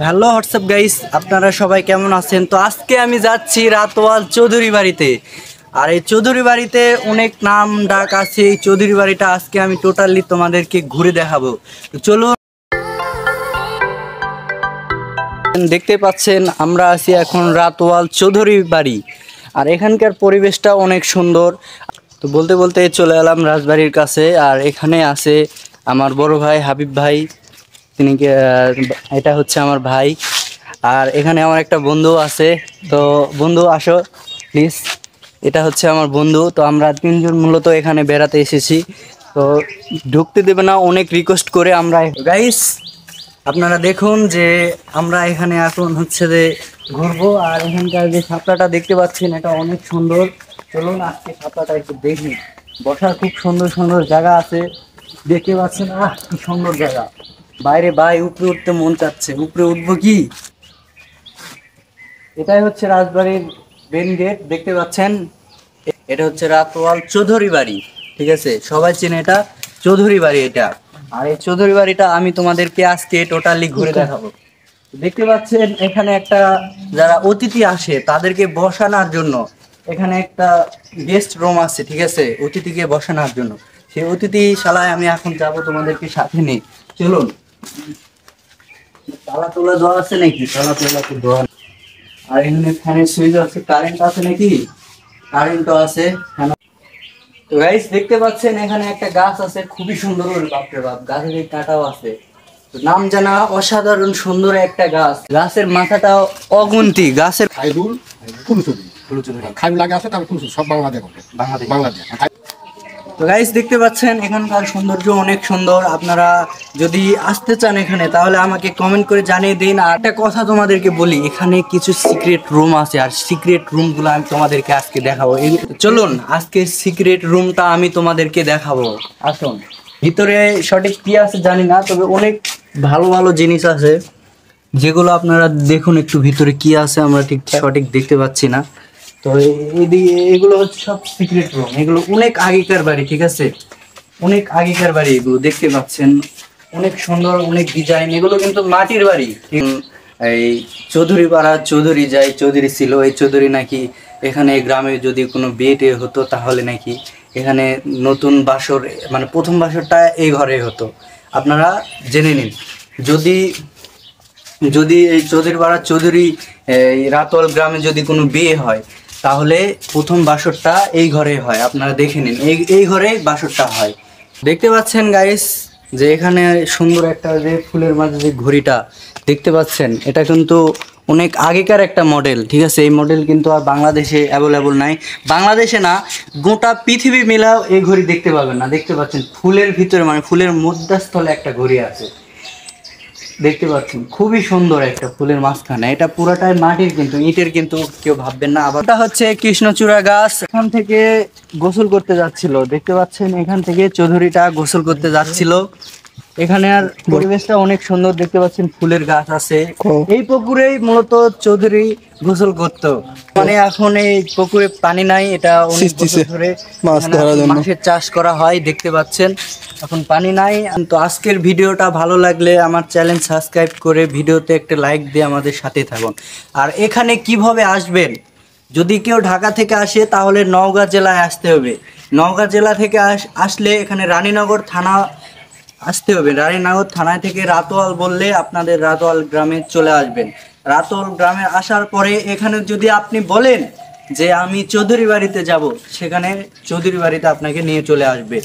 Hello WhatsApp guys, আপনারা সবাই কেমন আছেন? তো আজকে আমি যাচ্ছি রাতওয়াল চৌধুরী বাড়িতে। আর এই চৌধুরী বাড়িতে অনেক নাম ডাক আছে। এই চৌধুরী বাড়িটা আজকে আমি টোটালি তোমাদেরকে ঘুরে দেখাবো। তো চলুন, দেখতে পাচ্ছেন আমরা আছি এখন রাতওয়াল চৌধুরী বাড়ি। আর এখানকার পরিবেশটা অনেক সুন্দর। তো বলতে বলতে চলে এলাম রাজবাড়ির কাছে। আর এখানে আছে আমার বড় ভাই হাবিব ভাই, তিনি এটা হচ্ছে আমার ভাই। আর এখানে আমার একটা বন্ধু আছে। তো বন্ধু আসো প্লিজ, এটা হচ্ছে আমার বন্ধু। তো আমরা তিনজন মূলত এখানে বেড়াতে এসেছি। তো ঢুকতে দেবে না, অনেক রিকোয়েস্ট করে আমরা। গাইস আপনারা দেখুন যে আমরা এখানে এখন হচ্ছে যে ঘুরবো। আর এখানকার যে শাপলাটা দেখতে পাচ্ছেন এটা অনেক সুন্দর। চলুন আজকে শাপলাটা একটু দেখি। বসার খুব সুন্দর সুন্দর জায়গা আছে, দেখতে পাচ্ছেন। কি সুন্দর জায়গা! বাইরে ভাই উপরে উঠতে মন চাচ্ছে। উপরে উঠবো কি? এটাই হচ্ছে রাজবাড়ির মেন গেট, দেখতে পাচ্ছেন। এটা হচ্ছে রাতওয়াল চৌধুরী বাড়ি, ঠিক আছে? সবাই চেনে এটা চৌধুরী বাড়ি এটা। আর এই চৌধুরী বাড়িটা আমি তোমাদেরকে আজকে টোটালি ঘুরে দেখাবো। দেখতে পাচ্ছেন এখানে একটা, যারা অতিথি আসে তাদেরকে বসানোর জন্য এখানে একটা গেস্ট রুম আছে, ঠিক আছে? অতিথিকে বসানোর জন্য। সেই অতিথিশালায় আমি এখন যাব, তোমাদেরকে সাথে নিই। চলুন। তালা তোলা দেওয়া আছে নাকি? তালা তোলা তো দেওয়া নেই। আর এখানে ফ্যানের সুইচ আছে, কারেন্ট আছে নাকি? কারেন্টও আছে। তো গাইস দেখতে পাচ্ছেন এখানে একটা গাছ আছে, খুবই সুন্দর। বাপরে বাপ, গাছের এই কাঁটাও আছে। তো নাম জানা অসাধারণ সুন্দর একটা গাছ। গাছের মাথাটাও অগুন্তি। গাছের খাইরুল ফুলছবি খাইরুল লাগে আছে, তারপর ফুলছবি সব বাংলাদেশ বাংলাদেশ। তো গাইস দেখতে পাচ্ছেন এখানকার সৌন্দর্য অনেক সুন্দর। আপনারা যদি আসতে চান এখানে তাহলে আমাকে কমেন্ট করে জানিয়ে দিন। আর একটা কথা তোমাদেরকে বলি, এখানে কিছু সিক্রেট রুম আছে। আর সিক্রেট রুমগুলো আমি তোমাদেরকে আজকে দেখাবো। চলুন আজকে সিক্রেট রুমটা আমি তোমাদেরকে দেখাবো। আসুন। ভিতরে সঠিক কি আছে জানি না, তবে অনেক ভালো ভালো জিনিস আছে, যেগুলো আপনারা দেখুন একটু ভিতরে কি আছে। আমরা ঠিক সঠিক দেখতে পাচ্ছি না। তো এইদিকে এগুলো হচ্ছে সব সিক্রেট রুম। এগুলো অনেক আগেকার বাড়ি, ঠিক আছে? অনেক আগেকার বাড়ি এগুলো, দেখতে পাচ্ছেন। অনেক সুন্দর, অনেক ডিজাইন। এগুলো কিন্তু মাটির বাড়ি। এই চৌধুরী পাড়া চৌধুরী যায়, চৌধুরী ছিল। এই চৌধুরী নাকি এখানে গ্রামে যদি কোনো বিয়ে টিয়ে হতো তাহলে নাকি এখানে নতুন বাসর, মানে প্রথম বাসরটা এই ঘরে হতো। আপনারা জেনে নিন। যদি যদি এই চৌধুরী পাড়া চৌধুরী এই রাতওয়াল গ্রামে যদি কোনো বিয়ে হয় তাহলে প্রথম বাসরটা এই ঘরে হয়। আপনারা দেখে নিন, এই ঘরে বাসরটা হয়। দেখতে পাচ্ছেন গাইস যে এখানে সুন্দর একটা যে ফুলের মাঝে যে ঘড়িটা দেখতে পাচ্ছেন, এটা কিন্তু অনেক আগেকার একটা মডেল, ঠিক আছে? এই মডেল কিন্তু আর বাংলাদেশে অ্যাভেলেবল নাই। বাংলাদেশে না, গোটা পৃথিবী মিলাও এই ঘড়ি দেখতে পাবেন না। দেখতে পাচ্ছেন ফুলের ভিতরে, মানে ফুলের মধ্যস্থলে একটা ঘড়ি আছে, দেখতে পাচ্ছেন। খুবই সুন্দর একটা ফুলের মাঝখানে। এটা পুরোটাই মাটির, কিন্তু ইটের কিন্তু কেউ ভাববেন না। আবার এটা হচ্ছে কৃষ্ণচূড়া গাছ। এখান থেকে গোসল করতে যাচ্ছিল, দেখতে পাচ্ছেন। এখান থেকে চৌধুরীটা গোসল করতে যাচ্ছিল। এখানে আর পরিবেশটা অনেক সুন্দর, দেখতে পাচ্ছেন। ফুলের গাছ আছে। এই পুকুরেই মূলত চৌধুরী গোসল করতো। মানে এখন এই পুকুরে পানি নাই, এটা অনেক বছর ধরে মাছের চাষ করা হয়, দেখতে পাচ্ছেন। এখন পানি নাই। তো আজকের ভিডিওটা ভালো লাগলে আমার চ্যানেল সাবস্ক্রাইব করে ভিডিওতে একটা লাইক দিয়ে আমাদের সাথে থাকুন। আর এখানে কিভাবে আসবেন, যদি কেউ ঢাকা থেকে আসে তাহলে নওগাঁ জেলায় আসতে হবে। নওগাঁ জেলা থেকে আসলে এখানে রানীনগর থানা আসতে হবে। রানীনগর থানায় থেকে রাতওয়াল বললে আপনাদের রাতওয়াল গ্রামে চলে আসবেন। রাতওয়াল গ্রামে আসার পরে এখানে যদি আপনি বলেন যে আমি চৌধুরী বাড়িতে যাব, সেখানে চৌধুরী বাড়িতে আপনাকে নিয়ে চলে আসবে।